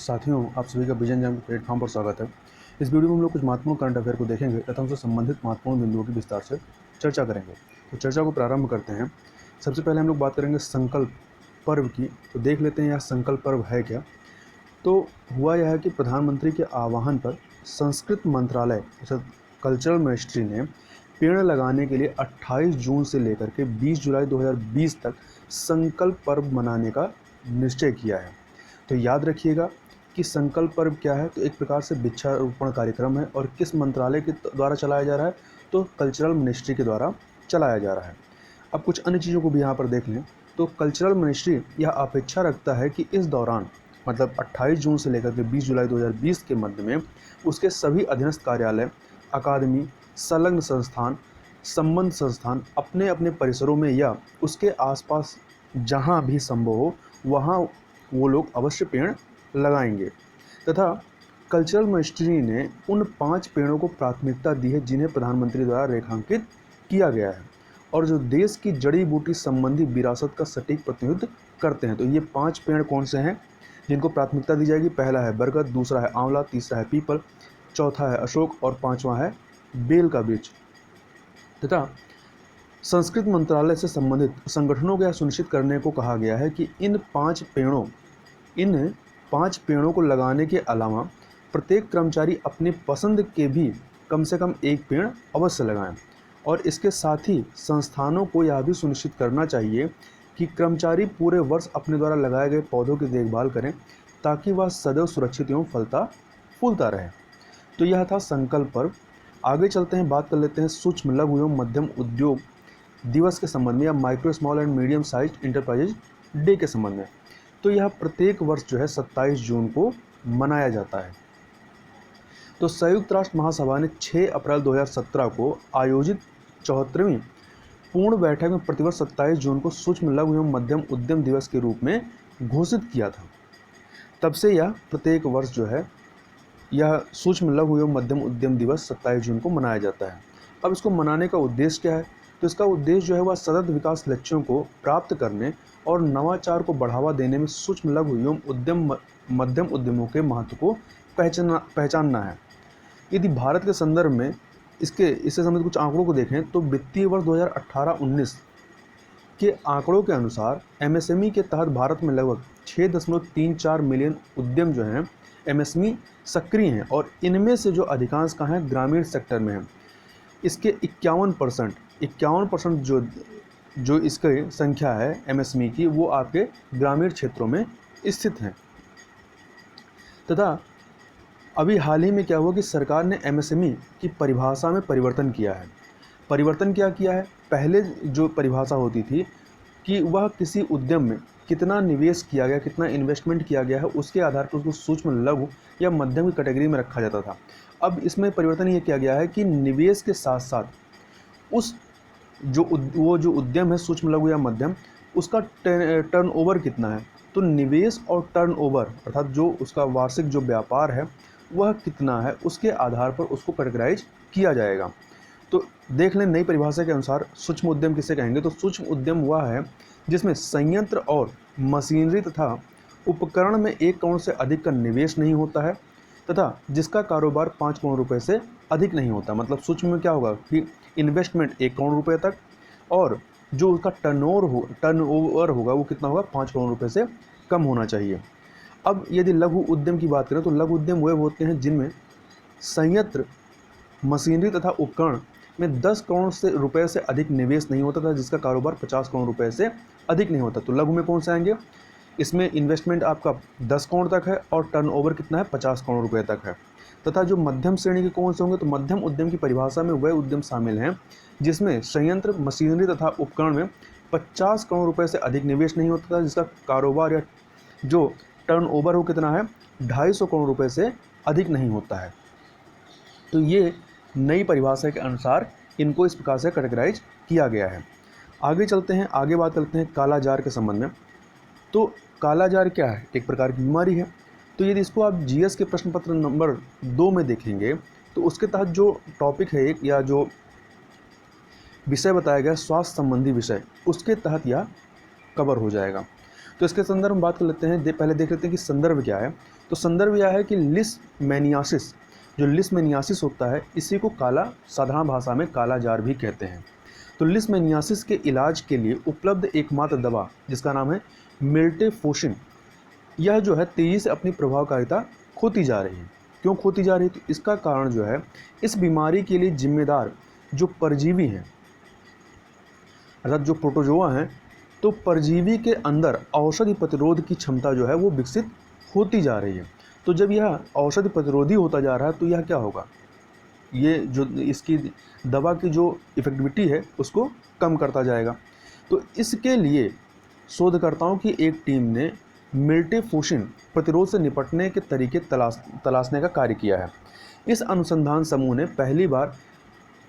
साथियों, आप सभी का विजन जैम प्लेटफॉर्म पर स्वागत है। इस वीडियो में हम लोग कुछ महत्वपूर्ण करंट अफेयर को देखेंगे तथा उनसे संबंधित महत्वपूर्ण बिंदुओं की विस्तार से चर्चा करेंगे। तो चर्चा को प्रारंभ करते हैं। सबसे पहले हम लोग बात करेंगे संकल्प पर्व की। तो देख लेते हैं यह संकल्प पर्व है क्या। तो हुआ यह है कि प्रधानमंत्री के आह्वान पर संस्कृत मंत्रालय अर्थात कल्चरल मिनिस्ट्री ने पेड़ लगाने के लिए 28 जून से लेकर के 20 जुलाई 2020 तक संकल्प पर्व मनाने का निश्चय किया है। तो याद रखिएगा कि संकल्प पर्व क्या है। तो एक प्रकार से वृक्षारोपण कार्यक्रम है और किस मंत्रालय के द्वारा चलाया जा रहा है, तो कल्चरल मिनिस्ट्री के द्वारा चलाया जा रहा है। अब कुछ अन्य चीज़ों को भी यहाँ पर देख लें। तो कल्चरल मिनिस्ट्री यह अपेक्षा रखता है कि इस दौरान मतलब 28 जून से लेकर के 20 जुलाई 2020 के मध्य में उसके सभी अधीनस्थ कार्यालय, अकादमी, संलग्न संस्थान, संबद्ध संस्थान अपने अपने परिसरों में या उसके आसपास जहाँ भी संभव हो वहाँ वो लोग अवश्य पेड़ लगाएंगे। तथा कल्चरल मिनिस्ट्री ने उन 5 पेड़ों को प्राथमिकता दी है जिन्हें प्रधानमंत्री द्वारा रेखांकित किया गया है और जो देश की जड़ी बूटी संबंधी विरासत का सटीक प्रतिनिधित्व करते हैं। तो ये 5 पेड़ कौन से हैं जिनको प्राथमिकता दी जाएगी? पहला है बरगद, दूसरा है आंवला, तीसरा है पीपल, चौथा है अशोक और 5वां है बेल का वृक्ष। तथा संस्कृत मंत्रालय से संबंधित संगठनों को यह सुनिश्चित करने को कहा गया है कि इन 5 पेड़ों को लगाने के अलावा प्रत्येक कर्मचारी अपनी पसंद के भी कम से कम एक पेड़ अवश्य लगाएं। और इसके साथ ही संस्थानों को यह भी सुनिश्चित करना चाहिए कि कर्मचारी पूरे वर्ष अपने द्वारा लगाए गए पौधों की देखभाल करें ताकि वह सदैव सुरक्षित एवं फलता फूलता रहे। तो यह था संकल्प पर्व। आगे चलते हैं, बात कर लेते हैं सूक्ष्म लघु एवं मध्यम उद्योग दिवस के संबंध में या micro small and medium size enterprises day के संबंध में। तो यह प्रत्येक वर्ष जो है 27 जून को मनाया जाता है। तो संयुक्त राष्ट्र महासभा ने 6 अप्रैल 2017 को आयोजित 74वीं पूर्ण बैठक में प्रतिवर्ष 27 जून को सूक्ष्म लघु एवं मध्यम उद्यम दिवस के रूप में घोषित किया था। तब से यह प्रत्येक वर्ष जो है यह सूक्ष्म लघु एवं मध्यम उद्यम दिवस 27 जून को मनाया जाता है। अब इसको मनाने का उद्देश्य क्या है? तो इसका उद्देश्य जो है वह सतत विकास लक्ष्यों को प्राप्त करने और नवाचार को बढ़ावा देने में सूक्ष्म लघु एवं मध्यम उद्यमों के महत्व को पहचानना है। यदि भारत के संदर्भ में इससे संबंधित कुछ आंकड़ों को देखें तो वित्तीय वर्ष 2018-19 के आंकड़ों के अनुसार एमएसएमई के तहत भारत में लगभग 6.34 मिलियन उद्यम जो हैं एमएसएमई सक्रिय हैं और इनमें से जो अधिकांश का है ग्रामीण सेक्टर में है। इसके 51% जो इसकी संख्या है एमएसएमई की वो आपके ग्रामीण क्षेत्रों में स्थित हैं। तथा अभी हाल ही में क्या हुआ कि सरकार ने एमएसएमई की परिभाषा में परिवर्तन किया है। परिवर्तन क्या किया है? पहले जो परिभाषा होती थी कि वह किसी उद्यम में कितना निवेश किया गया, कितना इन्वेस्टमेंट किया गया है, उसके आधार पर उसको सूक्ष्म लघु या मध्यम की कैटेगरी में रखा जाता था। अब इसमें परिवर्तन ये किया गया है कि निवेश के साथ साथ उस जो उद्यम है सूक्ष्म लघु या मध्यम उसका टर्नओवर कितना है। तो निवेश और टर्नओवर अर्थात जो उसका वार्षिक जो व्यापार है वह कितना है उसके आधार पर उसको कैटेगराइज किया जाएगा। तो देख लें नई परिभाषा के अनुसार सूक्ष्म उद्यम किसे कहेंगे? तो सूक्ष्म उद्यम वह है जिसमें संयंत्र और मशीनरी तथा उपकरण में 1 करोड़ से अधिक का निवेश नहीं होता है तथा जिसका कारोबार 5 करोड़ रुपए से अधिक नहीं होता। मतलब सूक्ष्म में क्या होगा कि इन्वेस्टमेंट 1 करोड़ रुपए तक और जो उसका टर्नओवर होगा वो कितना होगा? 5 करोड़ रुपए से कम होना चाहिए। अब यदि लघु उद्यम की बात करें तो लघु उद्यम वे होते हैं जिनमें संयंत्र, मशीनरी तथा उपकरण में 10 करोड़ रुपए से अधिक निवेश नहीं होता था जिसका कारोबार 50 करोड़ रुपए से अधिक नहीं होता। तो लघु में कौन से आएंगे? इसमें इन्वेस्टमेंट आपका 10 करोड़ तक है और टर्नओवर कितना है? 50 करोड़ रुपए तक है। तथा जो मध्यम श्रेणी के कौन से होंगे? तो मध्यम उद्यम की परिभाषा में वह उद्यम शामिल हैं जिसमें संयंत्र, मशीनरी तथा उपकरण में 50 करोड़ रुपए से अधिक निवेश नहीं होता था जिसका कारोबार या जो टर्नओवर हो कितना है? 250 करोड़ रुपए से अधिक नहीं होता है। तो ये नई परिभाषा के अनुसार इनको इस प्रकार से कैटेगराइज किया गया है। आगे चलते हैं, आगे बात करते हैं कालाजार के संबंध में। तो कालाजार क्या है? एक प्रकार की बीमारी है। तो यदि इसको आप जीएस के प्रश्न पत्र नंबर 2 में देखेंगे तो उसके तहत जो टॉपिक है एक या जो विषय बताया गया स्वास्थ्य संबंधी विषय उसके तहत यह कवर हो जाएगा। तो इसके संदर्भ में बात कर लेते हैं, पहले देख लेते हैं कि संदर्भ क्या है। तो संदर्भ यह है कि लिस्मेनियासिस, जो लिस्मेनियासिस होता है इसी को साधारण भाषा में काला जार भी कहते हैं। तो लिस्मेनियासिस के इलाज के लिए उपलब्ध एकमात्र दवा जिसका नाम है मिल्टेफोशिन, यह जो है तेज़ी से अपनी प्रभावकारिता खोती जा रही है। क्यों खोती जा रही है? तो इसका कारण जो है, इस बीमारी के लिए जिम्मेदार जो परजीवी हैं, अर्थात जो प्रोटोजोआ हैं, तो परजीवी के अंदर औषधि प्रतिरोध की क्षमता जो है वो विकसित होती जा रही है। तो जब यह औषधि प्रतिरोधी होता जा रहा है तो यह क्या होगा, ये जो इसकी दवा की जो इफेक्टिविटी है उसको कम करता जाएगा। तो इसके लिए शोधकर्ताओं की एक टीम ने मिल्टेफोशिन प्रतिरोध से निपटने के तरीके तलाशने का कार्य किया है। इस अनुसंधान समूह ने पहली बार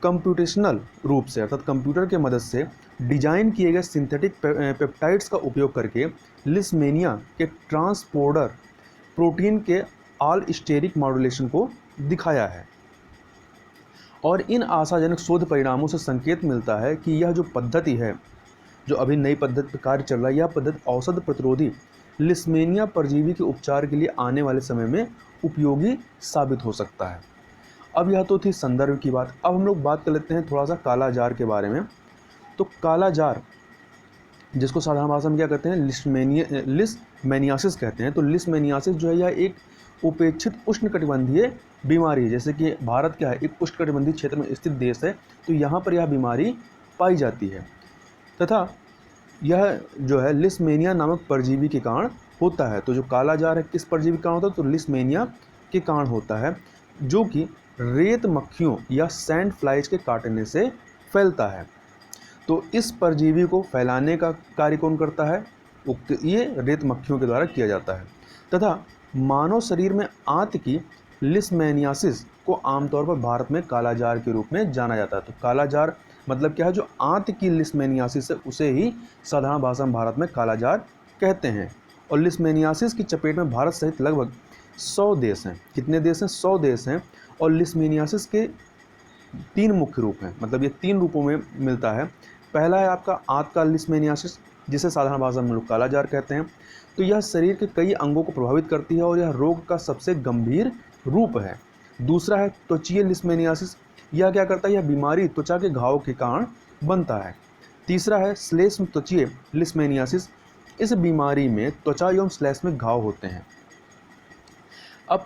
कंप्यूटेशनल रूप से, अर्थात कंप्यूटर के मदद से डिजाइन किए गए सिंथेटिक पेप्टाइड्स का उपयोग करके लिस्मेनिया के ट्रांसपोर्टर प्रोटीन के ऑलस्टेरिक मॉड्यूलेशन को दिखाया है। और इन आशाजनक शोध परिणामों से संकेत मिलता है कि यह जो पद्धति है, जो अभी नई पद्धति पर कार्य चल रहा है, यह पद्धति औषध प्रतिरोधी लिस्मेनिया परजीवी के उपचार के लिए आने वाले समय में उपयोगी साबित हो सकता है। अब यह तो थी संदर्भ की बात। अब हम लोग बात कर लेते हैं थोड़ा सा काला जार के बारे में। तो काला जार, जिसको साधारण भाषा में क्या कहते हैं, लिस्मेनियासिस कहते हैं। तो लिस्मेनियासिस जो है यह एक उपेक्षित उष्णकटिबंधीय बीमारी है। जैसे कि भारत क्या है, एक उष्णकटिबंधीय क्षेत्र में स्थित देश है, तो यहाँ पर यह बीमारी पाई जाती है तथा यह जो है लिस्मेनिया नामक परजीवी के कारण होता है। तो जो काला जार है किस परजीवी के कारण होता है, तो लिस्मेनिया के कारण होता है, जो कि रेत मक्खियों या सैंड फ्लाइज के काटने से फैलता है। तो इस परजीवी को फैलाने का कार्य कौन करता है, ये रेत मक्खियों के द्वारा किया जाता है। तथा मानव शरीर में आंत की लिस्मेनियासिस को आमतौर पर भारत में काला जार के रूप में जाना जाता है। तो काला जार मतलब क्या है, जो आंत की लिस्मेनियासिस है उसे ही साधारण भाषा में भारत में काला जार कहते हैं। और लिस्मेनियासिस की चपेट में भारत सहित लगभग 100 देश हैं। कितने देश हैं? 100 देश हैं। और लिस्मेनियासिस के 3 मुख्य रूप हैं, मतलब ये 3 रूपों में मिलता है। पहला है आपका आंत का लिस्मेनियासिस, जिसे साधारण भाषा में लोग काला जार कहते हैं। तो यह शरीर के कई अंगों को प्रभावित करती है और यह रोग का सबसे गंभीर रूप है। दूसरा है त्वचीय लिस्मेनियासिस, यह क्या करता है, यह बीमारी त्वचा के घाव के कारण बनता है। तीसरा है श्लेष्म त्वचीय लिस्मेनियासिस, इस बीमारी में त्वचा एवं श्लेष्म में घाव होते हैं। अब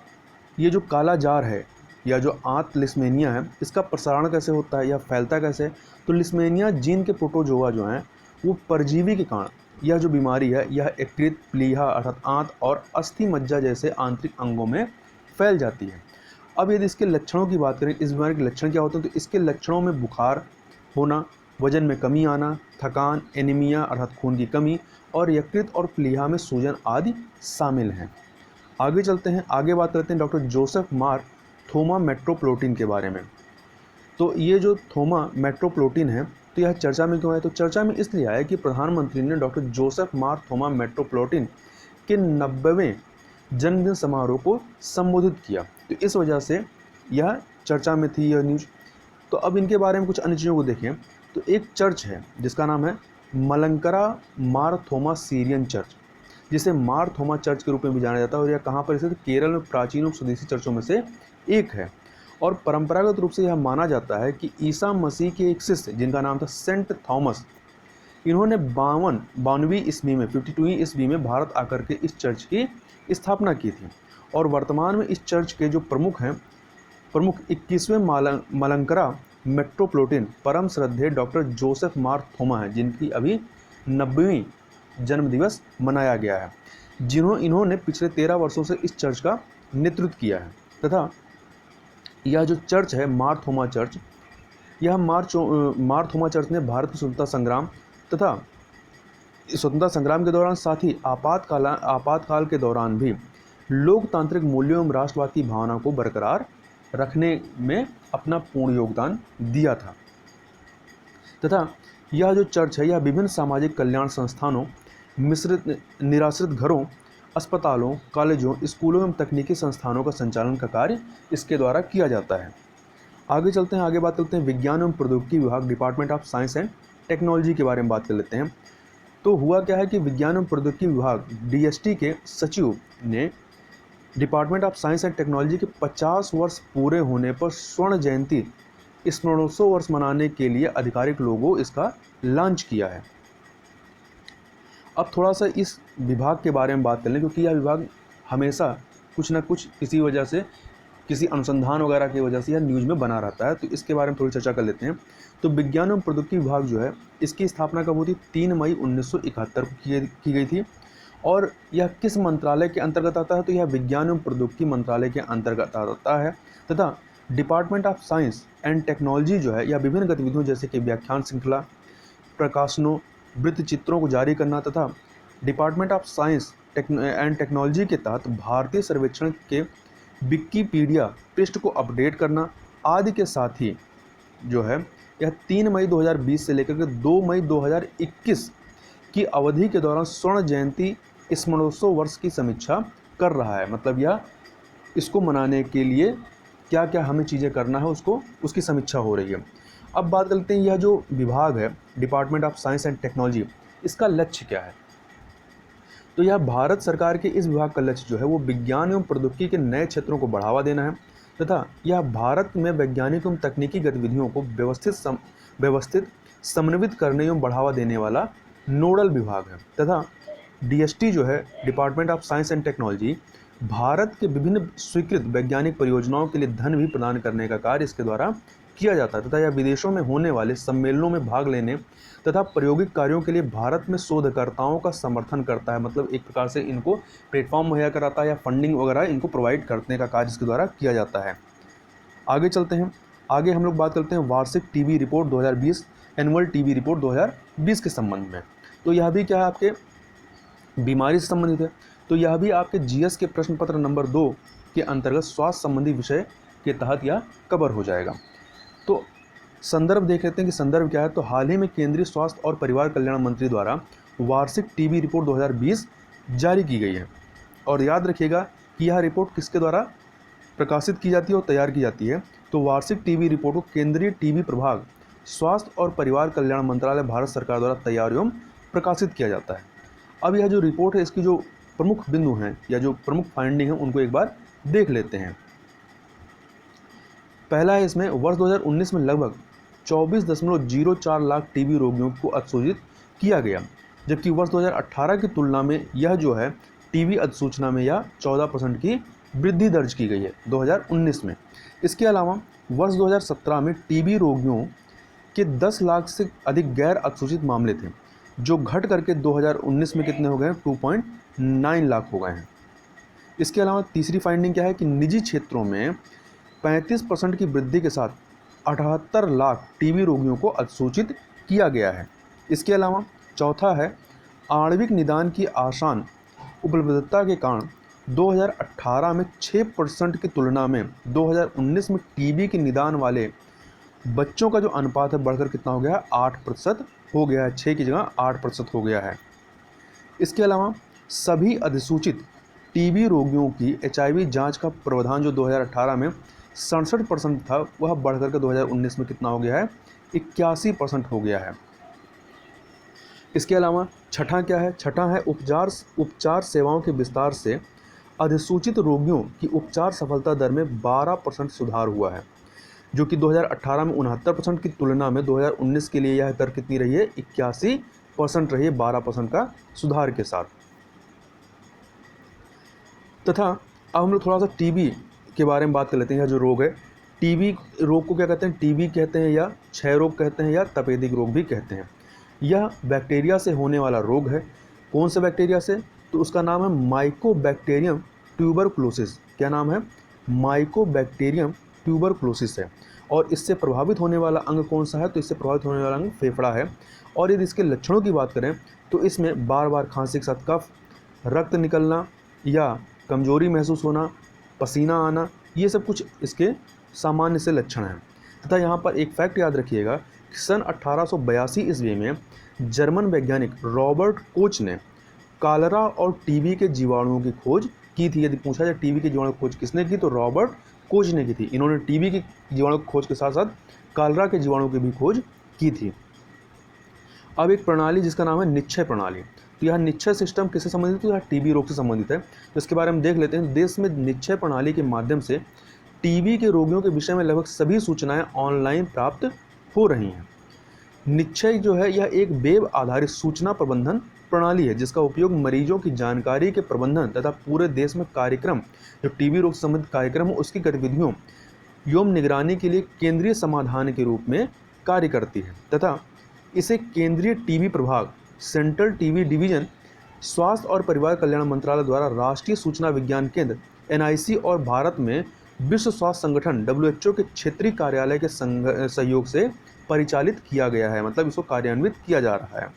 ये जो काला जार है या जो आंत लिस्मेनिया है, इसका प्रसारण कैसे होता है या फैलता कैसे है? तो लिस्मेनिया जीन के प्रोटोजोआ जो हैं वो परजीवी के कारण यह जो बीमारी है यह यकृत, प्लीहा अर्थात आंत और अस्थि मज्जा जैसे आंतरिक अंगों में फैल जाती है। अब यदि इसके लक्षणों की बात करें, इस बीमारी के लक्षण क्या होते हैं, तो इसके लक्षणों में बुखार होना, वजन में कमी आना, थकान, एनीमिया अर्थात खून की कमी और यकृत और प्लीहा में सूजन आदि शामिल हैं। आगे चलते हैं, आगे बात करते हैं डॉक्टर जोसेफ मार थोमा मेट्रोप्लोटिन के बारे में। तो ये जो थोमा मेट्रोप्लोटिन है, तो यह चर्चा में क्यों आया? तो चर्चा में इसलिए आया कि प्रधानमंत्री ने डॉक्टर जोसेफ मार थोमा मेट्रोप्लोटिन के 90वें जन्मदिन समारोह को संबोधित किया, तो इस वजह से यह चर्चा में थी यह न्यूज़। तो अब इनके बारे में कुछ अन्य चीज़ों को देखें। तो एक चर्च है जिसका नाम है मलंकरा मार थोमा सीरियन चर्च, जिसे मार थोमा चर्च के रूप में भी जाना जाता है। और यह कहाँ पर स्थित? केरल में प्राचीन और स्वदेशी चर्चों में से एक है। और परंपरागत रूप से यह माना जाता है कि ईसा मसीह के एक शिष्य जिनका नाम था सेंट थॉमस, इन्होंने 52वीं ईस्वी में 52वीं ईस्वी में भारत आकर के इस चर्च की स्थापना की थी। और वर्तमान में इस चर्च के जो प्रमुख 21वें मलंकरा मेट्रोप्लोटिन परम श्रद्धेय डॉक्टर जोसेफ मार थोमा है, जिनकी अभी 90वीं जन्मदिवस मनाया गया है, इन्होंने पिछले 13 वर्षों से इस चर्च का नेतृत्व किया है। तथा यह जो चर्च है मार थोमा चर्च, यह मार थोमा चर्च ने भारत की स्वतंत्रता संग्राम तथा स्वतंत्रता संग्राम के दौरान, साथ ही आपातकाल के दौरान भी लोकतांत्रिक मूल्यों एवं राष्ट्रवाद की भावना को बरकरार रखने में अपना पूर्ण योगदान दिया था। तथा यह जो चर्च है यह विभिन्न सामाजिक कल्याण संस्थानों, निराश्रित घरों, अस्पतालों, कॉलेजों, स्कूलों एवं तकनीकी संस्थानों का संचालन का कार्य इसके द्वारा किया जाता है। आगे चलते हैं, आगे बात करते हैं विज्ञान एवं प्रौद्योगिकी विभाग, department of science and technology के बारे में बात कर लेते हैं। तो हुआ क्या है कि विज्ञान एवं प्रौद्योगिकी विभाग डीएसटी के सचिव ने department of science and technology के 50 वर्ष पूरे होने पर स्वर्ण जयंती स्मरणोत्सव वर्ष मनाने के लिए आधिकारिक लोगो इसका लॉन्च किया है। अब थोड़ा सा इस विभाग के बारे में बात कर लें, क्योंकि यह विभाग हमेशा कुछ ना कुछ किसी वजह से, किसी अनुसंधान वगैरह की वजह से यह न्यूज़ में बना रहता है, तो इसके बारे में थोड़ी चर्चा कर लेते हैं। तो विज्ञान एवं प्रौद्योगिकी विभाग जो है, इसकी स्थापना कब हुई थी? 3 मई 1971 को की गई थी। और यह किस मंत्रालय के अंतर्गत आता है? तो यह विज्ञान एवं प्रौद्योगिकी मंत्रालय के अंतर्गत आता है। तथा department of science and technology जो है, यह विभिन्न गतिविधियों जैसे कि व्याख्यान श्रृंखला, प्रकाशनों, वृत्त चित्रों को जारी करना तथा department of science and technology के तहत भारतीय सर्वेक्षण के विकिपीडिया पृष्ठ को अपडेट करना आदि के साथ ही जो है, यह 3 मई 2020 से लेकर के 2 मई 2021 की अवधि के दौरान स्वर्ण जयंती स्मरणोत्सव वर्ष की समीक्षा कर रहा है। मतलब यह इसको मनाने के लिए क्या क्या हमें चीज़ें करना है, उसकी समीक्षा हो रही है। अब बात करते हैं, यह जो विभाग है department of science and technology, इसका लक्ष्य क्या है? तो यह भारत सरकार के इस विभाग का लक्ष्य जो है वो विज्ञान एवं प्रौद्योगिकी के नए क्षेत्रों को बढ़ावा देना है तथा यह भारत में वैज्ञानिक एवं तकनीकी गतिविधियों को व्यवस्थित समन्वित करने एवं बढ़ावा देने वाला नोडल विभाग है। तथा डीएसटी जो है department of science and technology Bharat के विभिन्न स्वीकृत वैज्ञानिक परियोजनाओं के लिए धन भी प्रदान करने का कार्य इसके द्वारा किया जाता है तथा यह विदेशों में होने वाले सम्मेलनों में भाग लेने तथा प्रायोगिक कार्यों के लिए भारत में शोधकर्ताओं का समर्थन करता है। मतलब एक प्रकार से इनको प्लेटफॉर्म मुहैया कराता है या फंडिंग वगैरह इनको प्रोवाइड करने का कार्य इसके द्वारा किया जाता है। आगे चलते हैं, आगे हम लोग बात करते हैं वार्षिक TB report 2020, annual TB report 2020 के संबंध में। तो यह भी क्या है, आपके बीमारी से संबंधित है। तो यह भी आपके जीएस के प्रश्न पत्र नंबर 2 के अंतर्गत स्वास्थ्य संबंधी विषय के तहत यह कवर हो जाएगा। तो संदर्भ देख लेते हैं कि संदर्भ क्या है। तो हाल ही में केंद्रीय स्वास्थ्य और परिवार कल्याण मंत्री द्वारा वार्षिक टीबी रिपोर्ट 2020 जारी की गई है। और याद रखिएगा कि यह रिपोर्ट किसके द्वारा प्रकाशित की जाती है और तैयार की जाती है। तो वार्षिक टीबी रिपोर्ट को केंद्रीय टीबी प्रभाग स्वास्थ्य और परिवार कल्याण मंत्रालय भारत सरकार द्वारा तैयार एवं प्रकाशित किया जाता है। अब यह जो रिपोर्ट है इसकी जो प्रमुख बिंदु हैं या जो प्रमुख फाइंडिंग है उनको एक बार देख लेते हैं। पहला है इसमें, वर्ष 2019 में लगभग 24.04 लाख टीबी रोगियों को अधिसूचित किया गया, जबकि वर्ष 2018 की तुलना में यह जो है टीबी अधिसूचना में यह 14% की वृद्धि दर्ज की गई है 2019 में। इसके अलावा वर्ष 2017 में टीबी रोगियों के 10 लाख से अधिक गैर अधिसूचित मामले थे, जो घट करके 2019 में कितने हो गए हैं, 2.9 लाख हो गए हैं। इसके अलावा तीसरी फाइंडिंग क्या है कि निजी क्षेत्रों में 35% की वृद्धि के साथ 78 लाख टीबी रोगियों को अधिसूचित किया गया है। इसके अलावा चौथा है, आणविक निदान की आसान उपलब्धता के कारण 2018 में 6% की तुलना में 2019 में टीबी के निदान वाले बच्चों का जो अनुपात है बढ़कर कितना हो गया है, 8% हो गया है। 6 की जगह 8% हो गया है। इसके अलावा सभी अधिसूचित टीबी रोगियों की एचआईवी जांच का प्रावधान जो 2018 में 67% था, वह बढ़कर के 2019 में कितना हो गया है, 81% हो गया है। इसके अलावा छठा क्या है, छठा है उपचार सेवाओं के विस्तार से अधिसूचित रोगियों की उपचार सफलता दर में 12% सुधार हुआ है, जो कि 2018 में 69% की तुलना में 2019 के लिए यह दर कितनी रही है, 81% रही है, 12% का सुधार के साथ। तथा अब हम लोग थोड़ा सा टीबी के बारे में बात कर लेते हैं। यह जो रोग है, टीबी रोग को क्या कहते हैं, टीबी कहते हैं या क्षय रोग कहते हैं या तपेदिक रोग भी कहते हैं। यह बैक्टीरिया से होने वाला रोग है। कौन से बैक्टीरिया से, तो उसका नाम है माइकोबैक्टीरियम ट्यूबरकुलोसिस। क्या नाम है, माइकोबैक्टीरियम ट्यूबरकुलोसिस है। और इससे प्रभावित होने वाला अंग कौन सा है, तो इससे प्रभावित होने वाला अंग फेफड़ा है। और यदि इसके लक्षणों की बात करें तो इसमें बार बार खांसी के साथ कफ, रक्त निकलना या कमजोरी महसूस होना, पसीना आना, ये सब कुछ इसके सामान्य से लक्षण हैं। तथा यहाँ पर एक फैक्ट याद रखिएगा कि सन 1882 ईस्वी में जर्मन वैज्ञानिक रॉबर्ट कोच ने कालरा और टीबी के जीवाणुओं की खोज की थी। यदि पूछा जाए टीबी के जीवाणु की खोज किसने की, तो रॉबर्ट कोच ने की थी। इन्होंने टीबी की जीवाणु की खोज के साथ साथ कालरा के जीवाणु की भी खोज की थी। अब एक प्रणाली जिसका नाम है निश्चय प्रणाली। तो यह निश्चय सिस्टम किससे संबंधित है? तो यह टीबी रोग से संबंधित है। तो इसके बारे में देख लेते हैं। देश में निश्चय प्रणाली के माध्यम से टीबी के रोगियों के विषय में लगभग सभी सूचनाएं ऑनलाइन प्राप्त हो रही हैं। निश्चय जो है यह एक वेब आधारित सूचना प्रबंधन प्रणाली है जिसका उपयोग मरीजों की जानकारी के प्रबंधन तथा पूरे देश में कार्यक्रम, जो टीबी रोग से संबंधित कार्यक्रम हो उसकी गतिविधियों एवं निगरानी के लिए केंद्रीय समाधान के रूप में कार्य करती है तथा इसे केंद्रीय टीबी प्रभाग, सेंट्रल टीबी डिवीजन, स्वास्थ्य और परिवार कल्याण मंत्रालय द्वारा राष्ट्रीय सूचना विज्ञान केंद्र एनआईसी और भारत में विश्व स्वास्थ्य संगठन WHO के क्षेत्रीय कार्यालय के सहयोग से परिचालित किया गया है, मतलब इसको कार्यान्वित किया जा रहा है।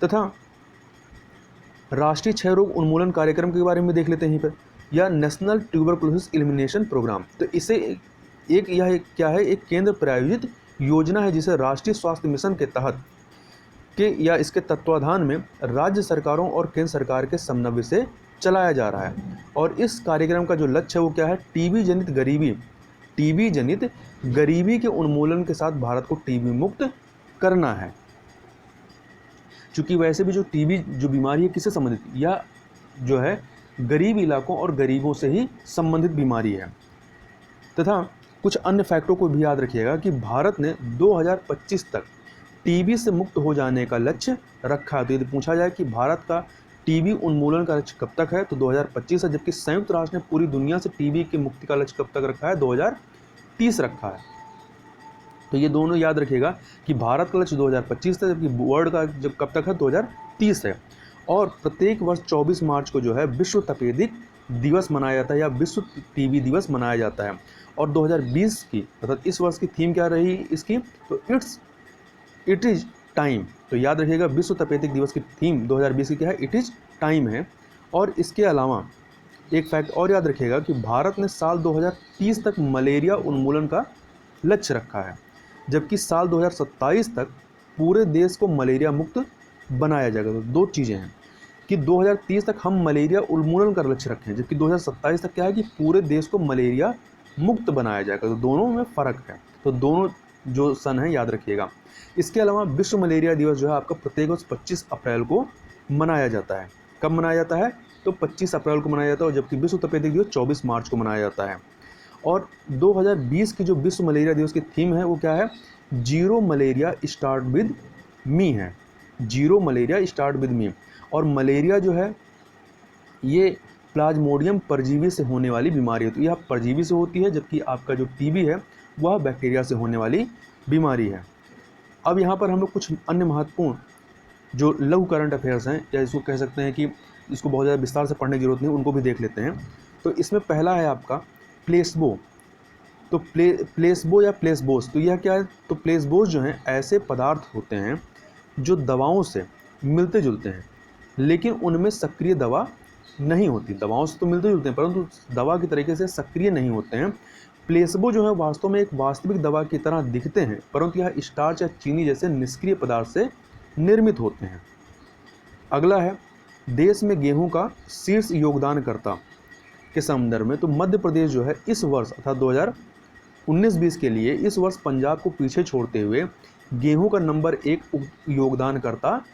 तथा राष्ट्रीय क्षय रोग उन्मूलन कार्यक्रम के बारे में देख लेते हैं यहीं पर, या नेशनल ट्यूबरकुलोसिस एलिमिनेशन प्रोग्राम। तो इसे यह क्या है? एक केंद्र प्रायोजित योजना है जिसे राष्ट्रीय स्वास्थ्य मिशन के तहत या इसके तत्वाधान में राज्य सरकारों और केंद्र सरकार के समन्वय से चलाया जा रहा है। और इस कार्यक्रम का जो लक्ष्य है वो क्या है? टीबी जनित गरीबी के उन्मूलन के साथ भारत को टीबी मुक्त करना है। चूंकि वैसे भी जो टीबी जो बीमारी है किससे संबंधित, या जो है गरीब इलाकों और गरीबों से ही संबंधित बीमारी है। तथा कुछ अन्य फैक्टों को भी याद रखिएगा कि भारत ने 2025 तक टीबी से मुक्त हो जाने का लक्ष्य रखा है। तो यदि पूछा जाए कि भारत का टीबी उन्मूलन का लक्ष्य कब तक है, तो 2025 है, जबकि संयुक्त राष्ट्र ने पूरी दुनिया से टीबी की मुक्ति का लक्ष्य कब तक रखा है? 2030 रखा है। तो ये दोनों याद रखिएगा कि भारत का लक्ष्य 2025 था, जबकि वर्ल्ड का जब कब तक है? 2030 है। और प्रत्येक वर्ष 24 मार्च को जो है विश्व तपेदिक दिवस मनाया जाता है या विश्व टीबी दिवस मनाया जाता है। और 2020 की अर्थात इस वर्ष की थीम क्या रही इसकी? तो इट इज़ टाइम। तो याद रखिएगा विश्व तपेदिक दिवस की थीम 2020 की क्या है? इट इज़ टाइम है। और इसके अलावा एक फैक्ट और याद रखिएगा कि भारत ने साल 2030 तक मलेरिया उन्मूलन का लक्ष्य रखा है, जबकि साल 2027 तक पूरे देश को मलेरिया मुक्त बनाया जाएगा। तो दो चीज़ें हैं कि 2030 तक हम मलेरिया उन्मूलन का लक्ष्य रखें, जबकि 2027 तक क्या है कि पूरे देश को मलेरिया मुक्त बनाया जाएगा। तो दोनों में फ़र्क है। तो दोनों जो सन है याद रखिएगा। इसके अलावा विश्व मलेरिया दिवस जो है आपका प्रत्येक वर्ष 25 अप्रैल को मनाया जाता है। कब मनाया जाता है? तो 25 अप्रैल को मनाया जाता है, जबकि विश्व तपेदिक दिवस 24 मार्च को मनाया जाता है। और 2020 की जो विश्व मलेरिया दिवस की थीम है वो क्या है? Zero malaria start with me है। Zero malaria start with me. और मलेरिया जो है ये प्लाज्मोडियम परजीवी से होने वाली बीमारी है। तो यह परजीवी से होती है, जबकि आपका जो टीबी है वह बैक्टीरिया से होने वाली बीमारी है। अब यहाँ पर हम लोग कुछ अन्य महत्वपूर्ण जो लघु करंट अफेयर्स हैं, या इसको कह सकते हैं कि इसको बहुत ज़्यादा विस्तार से पढ़ने की जरूरत नहीं, उनको भी देख लेते हैं। तो इसमें पहला है आपका प्लेसबो। तो प्लेसबो या प्लेसबोस, तो यह क्या है? तो प्लेसबोस जो हैं ऐसे पदार्थ होते हैं जो दवाओं से मिलते जुलते हैं, लेकिन उनमें सक्रिय दवा नहीं होती। दवाओं से तो मिलते जुलते हैं परंतु दवा की तरीके से सक्रिय नहीं होते हैं। प्लेसबो जो है वास्तव में एक वास्तविक दवा की तरह दिखते हैं, परंतु यह स्टार्च या चीनी जैसे निष्क्रिय पदार्थ से निर्मित होते हैं। अगला है देश में गेहूं का शीर्ष योगदानकर्ता के संदर्भ में। तो मध्य प्रदेश जो है इस वर्ष अर्थात 2019-20 के लिए इस वर्ष पंजाब को पीछे छोड़ते हुए गेहूं का नंबर 1 योगदानकर्ता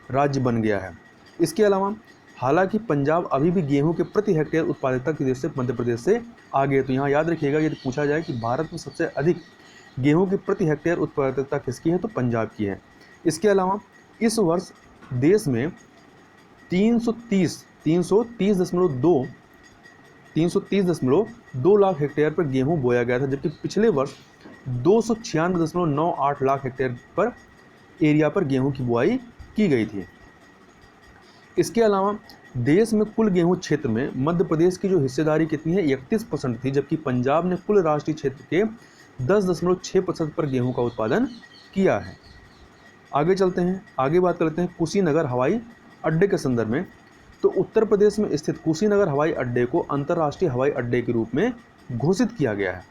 राज्य बन गया है। इसके अलावा हालांकि पंजाब अभी भी गेहूं के प्रति हेक्टेयर उत्पादकता की दृष्टि से मध्य प्रदेश से आगे है। तो यहाँ याद रखिएगा यदि पूछा जाए कि भारत में सबसे अधिक गेहूं की प्रति हेक्टेयर उत्पादकता किसकी है, तो पंजाब की है। इसके अलावा इस वर्ष देश में 330.2 लाख हेक्टेयर पर गेहूं बोया गया था, जबकि पिछले वर्ष 296.98 लाख हेक्टेयर पर एरिया पर गेहूं की बुआई की गई थी। इसके अलावा देश में कुल गेहूं क्षेत्र में मध्य प्रदेश की जो हिस्सेदारी कितनी है? 31% थी, जबकि पंजाब ने कुल राष्ट्रीय क्षेत्र के 10.6% पर गेहूं का उत्पादन किया है। आगे चलते हैं, आगे बात करते हैं कुशीनगर हवाई अड्डे के संदर्भ में। तो उत्तर प्रदेश में स्थित कुशीनगर हवाई अड्डे को अंतर्राष्ट्रीय हवाई अड्डे के रूप में घोषित किया गया है।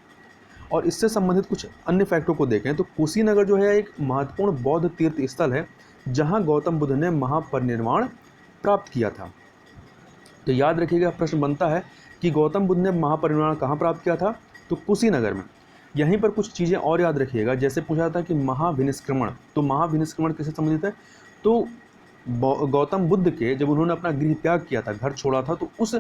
और इससे संबंधित कुछ अन्य फैक्टों को देखें तो कुशीनगर जो है एक महत्वपूर्ण बौद्ध तीर्थ स्थल है, जहां गौतम बुद्ध ने महापरिनिर्वाण प्राप्त किया था। तो याद रखिएगा प्रश्न बनता है कि गौतम बुद्ध ने महापरिनिर्वाण कहाँ प्राप्त किया था? तो कुशीनगर में। यहीं पर कुछ चीज़ें और याद रखिएगा। जैसे पूछा था कि महाविनिष्क्रमण, तो महाविनिष्क्रमण किससे संबंधित है? तो गौतम बुद्ध के जब उन्होंने अपना गृह त्याग किया था, घर छोड़ा था, तो उस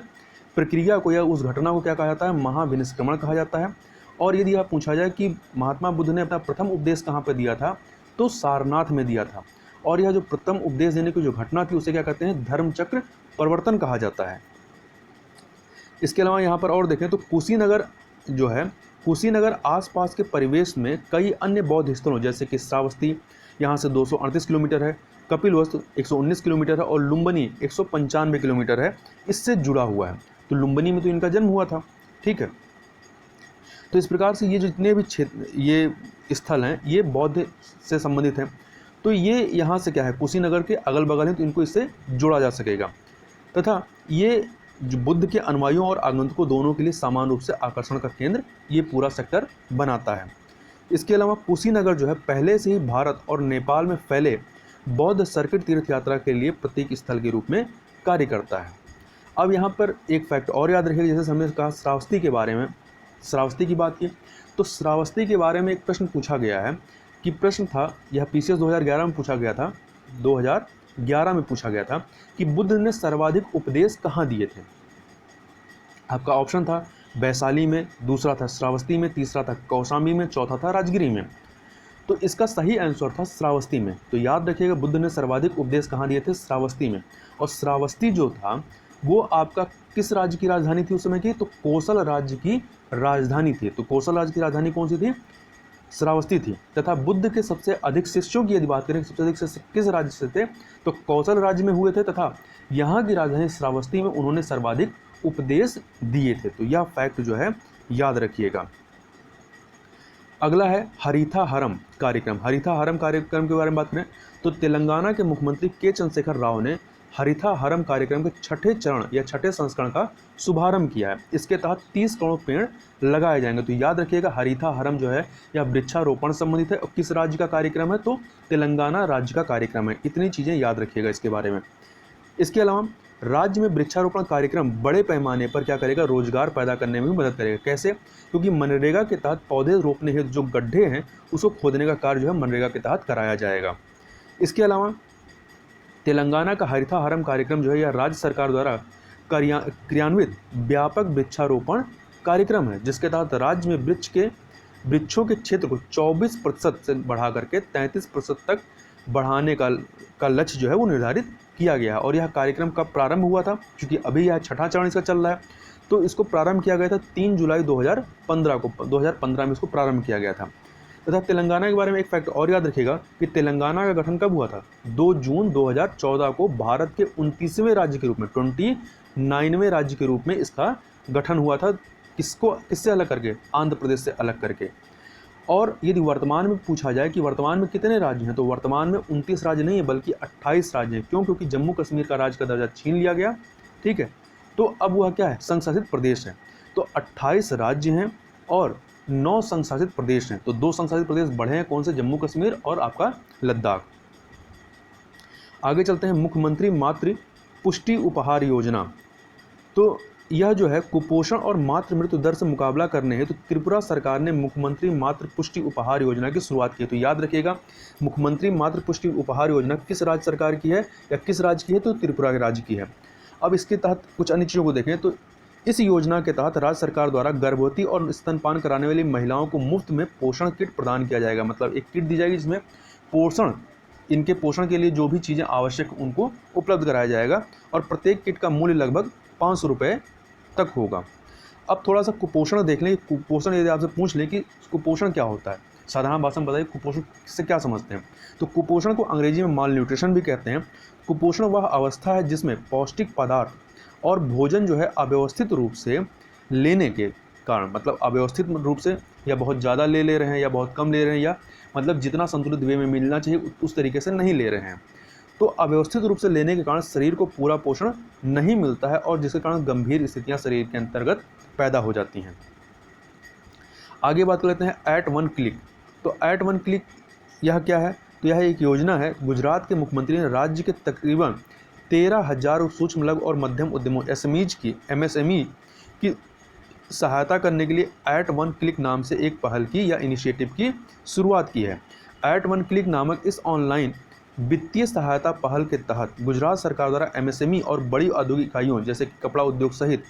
प्रक्रिया को या उस घटना को क्या कहा जाता है? महाविनिष्क्रमण कहा जाता है। और यदि आप पूछा जाए कि महात्मा बुद्ध ने अपना प्रथम उपदेश कहाँ पर दिया था, तो सारनाथ में दिया था। और यह जो प्रथम उपदेश देने की जो घटना थी उसे क्या कहते हैं? धर्मचक्र परिवर्तन कहा जाता है। इसके अलावा यहाँ पर और देखें तो कुशीनगर जो है, कुशीनगर आसपास के परिवेश में कई अन्य बौद्ध स्थलों जैसे कि श्रावस्ती यहाँ से 238 किलोमीटर है, कपिलवस्तु 119 किलोमीटर है और लुम्बिनी 195 किलोमीटर है, इससे जुड़ा हुआ है। तो लुम्बिनी में तो इनका जन्म हुआ था, ठीक है। तो इस प्रकार से ये जो जितने भी क्षेत्र, ये स्थल हैं, ये बौद्ध से संबंधित हैं। तो ये यहाँ से क्या है, कुशीनगर के अगल बगल हैं, तो इनको इससे जोड़ा जा सकेगा। तथा ये जो बुद्ध के अनुयायियों और आगंतुकों दोनों के लिए समान रूप से आकर्षण का केंद्र ये पूरा सेक्टर बनाता है। इसके अलावा कुशीनगर जो है पहले से ही भारत और नेपाल में फैले बौद्ध सर्किट तीर्थ यात्रा के लिए प्रतीक स्थल के रूप में कार्य करता है। अब यहाँ पर एक फैक्ट और याद रखिएगा, जैसे हमने कहा श्रावस्ती के बारे में, श्रावस्ती की बात की, तो श्रावस्ती के बारे में एक प्रश्न पूछा गया है कि प्रश्न था, यह PCS 2011 में पूछा गया था, 2011 में पूछा गया था कि बुद्ध ने सर्वाधिक उपदेश कहाँ दिए थे। आपका ऑप्शन था वैशाली में, दूसरा था श्रावस्ती में, तीसरा था कौशाम्बी में, चौथा था राजगिरी में। तो इसका सही आंसर था श्रावस्ती में। तो याद रखिएगा बुद्ध ने सर्वाधिक उपदेश कहाँ दिए थे? श्रावस्ती में। और श्रावस्ती जो था वो आपका किस राज्य की राजधानी थी उस समय की? तो कौशल राज्य की राजधानी थी। तो कौशल राज्य की राजधानी कौन सी थी? श्रावस्ती थी। तथा बुद्ध के सबसे अधिक शिष्यों की यदि बात करें, सबसे अधिक शिष्य किस राज्य से थे? तो कौशल राज्य में हुए थे तथा यहाँ की राजधानी श्रावस्ती में उन्होंने सर्वाधिक उपदेश दिए थे। तो यह फैक्ट जो है याद रखिएगा। अगला है हरिथा हरम कार्यक्रम। हरिथा हरम कार्यक्रम के बारे में बात करें तो तेलंगाना के मुख्यमंत्री के चंद्रशेखर राव ने हरिथा हरम कार्यक्रम के छठे चरण या छठे संस्करण का शुभारंभ किया है। इसके तहत 30 करोड़ पेड़ लगाए जाएंगे। तो याद रखिएगा हरिथा हरम जो है यह वृक्षारोपण संबंधित है और किस राज्य का कार्यक्रम है? तो तेलंगाना राज्य का कार्यक्रम है। इतनी चीज़ें याद रखिएगा इसके बारे में। इसके अलावा राज्य में वृक्षारोपण कार्यक्रम बड़े पैमाने पर क्या करेगा? रोजगार पैदा करने में भी मदद करेगा। कैसे? क्योंकि मनरेगा के तहत पौधे रोपने हेतु जो गड्ढे हैं उसको खोदने का कार्य जो है मनरेगा के तहत कराया जाएगा। इसके अलावा तेलंगाना का हरिथा हरम कार्यक्रम जो है यह राज्य सरकार द्वारा क्रियान्वित व्यापक वृक्षारोपण कार्यक्रम है, जिसके तहत राज्य में वृक्षों के क्षेत्र को 24% से बढ़ा करके 33% तक बढ़ाने का लक्ष्य जो है वो निर्धारित किया गया है। और यह कार्यक्रम कब प्रारंभ हुआ था? क्योंकि अभी यह छठा चरण इसका चल रहा है, तो इसको प्रारंभ किया गया था 3 जुलाई 2015 को। 2015 में इसको प्रारंभ किया गया था। तथा तेलंगाना के बारे में एक फैक्ट और याद रखिएगा कि तेलंगाना का गठन कब हुआ था? 2 जून 2014 को भारत के 29वें राज्य के रूप में, 29वें राज्य के रूप में इसका गठन हुआ था। किससे अलग करके? आंध्र प्रदेश से अलग करके। और यदि वर्तमान में पूछा जाए कि वर्तमान में कितने राज्य हैं, तो वर्तमान में 29 राज्य नहीं है बल्कि 28 राज्य हैं। क्यों? क्योंकि जम्मू कश्मीर का राज्य का दर्जा छीन लिया गया, ठीक है। तो अब वह क्या है? संघ शासित प्रदेश है। तो 28 राज्य हैं और 9 संघ शासित प्रदेश हैं। तो 2 संघ शासित प्रदेश बढ़े हैं, कौन से? जम्मू कश्मीर और आपका लद्दाख। आगे चलते हैं मुख्यमंत्री मातृ पुष्टि उपहार योजना। तो यह जो है कुपोषण और मातृ मृत्यु दर से मुकाबला करने हेतु त्रिपुरा सरकार ने मुख्यमंत्री मातृ पुष्टि उपहार योजना की शुरुआत की। तो याद रखिएगा मुख्यमंत्री मातृ पुष्टि उपहार योजना किस राज्य सरकार की है या किस राज्य की है? तो त्रिपुरा के राज्य की है। अब इसके तहत कुछ अन्य चीज़ों को देखें तो इस योजना के तहत राज्य सरकार द्वारा गर्भवती और स्तनपान कराने वाली महिलाओं को मुफ्त में पोषण किट प्रदान किया जाएगा। मतलब एक किट दी जाएगी जिसमें इनके पोषण के लिए जो भी चीज़ें आवश्यक उनको उपलब्ध कराया जाएगा और प्रत्येक किट का मूल्य लगभग 500 रुपये तक होगा। अब थोड़ा सा कुपोषण देख लें। कुपोषण यदि आपसे पूछ लें कि कुपोषण क्या होता है, साधारण भाषा में बताइए कुपोषण से क्या समझते हैं? तो कुपोषण को अंग्रेजी में माल न्यूट्रिशन भी कहते हैं। कुपोषण वह अवस्था है जिसमें पौष्टिक पदार्थ और भोजन जो है अव्यवस्थित रूप से लेने के कारण, मतलब अव्यवस्थित रूप से या बहुत ज़्यादा ले रहे हैं या बहुत कम ले रहे हैं, या मतलब जितना संतुलित वे में मिलना चाहिए उस तरीके से नहीं ले रहे हैं। तो अव्यवस्थित रूप से लेने के कारण शरीर को पूरा पोषण नहीं मिलता है और जिसके कारण गंभीर स्थितियां शरीर के अंतर्गत पैदा हो जाती हैं। आगे बात कर लेते हैं एट वन क्लिक। तो एट वन क्लिक यह क्या है? तो यह एक योजना है। गुजरात के मुख्यमंत्री ने राज्य के तकरीबन 13,000 सूक्ष्म लघु और मध्यम उद्यमों MSME की सहायता करने के लिए एट वन क्लिक नाम से एक पहल की या इनिशिएटिव की शुरुआत की है। एट वन क्लिक नामक इस ऑनलाइन वित्तीय सहायता पहल के तहत गुजरात सरकार द्वारा एमएसएमई और बड़ी औद्योगिक इकाइयों जैसे कि कपड़ा उद्योग सहित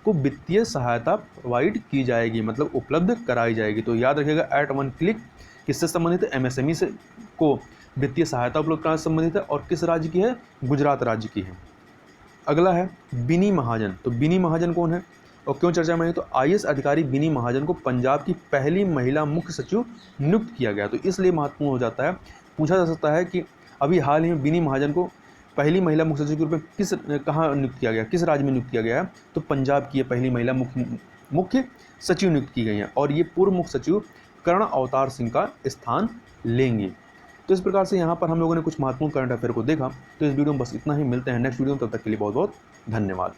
को वित्तीय सहायता प्रोवाइड की जाएगी, मतलब उपलब्ध कराई जाएगी। तो याद रखिएगा, एट वन क्लिक किससे संबंधित है? एमएसएमई से को वित्तीय सहायता उपलब्ध कराने से संबंधित है और किस राज्य की है? गुजरात राज्य की है। अगला है बिनी महाजन। तो बिनी महाजन कौन है और क्यों चर्चा में है? तो आईएएस अधिकारी बिनी महाजन को पंजाब की पहली महिला मुख्य सचिव नियुक्त किया गया। तो इसलिए महत्वपूर्ण हो जाता है, पूछा जा सकता है कि अभी हाल ही में बिनी महाजन को पहली महिला मुख्य सचिव के रूप में कहाँ नियुक्त किया गया, किस राज्य में नियुक्त किया गया है? तो पंजाब की पहली महिला मुख्य सचिव नियुक्त की गई हैं और ये पूर्व मुख्य सचिव कर्ण अवतार सिंह का स्थान लेंगे। तो इस प्रकार से यहाँ पर हम लोगों ने कुछ महत्वपूर्ण करंट अफेयर को देखा। तो इस वीडियो में बस इतना ही, मिलते हैं नेक्स्ट वीडियो में, तब तक के लिए बहुत बहुत धन्यवाद।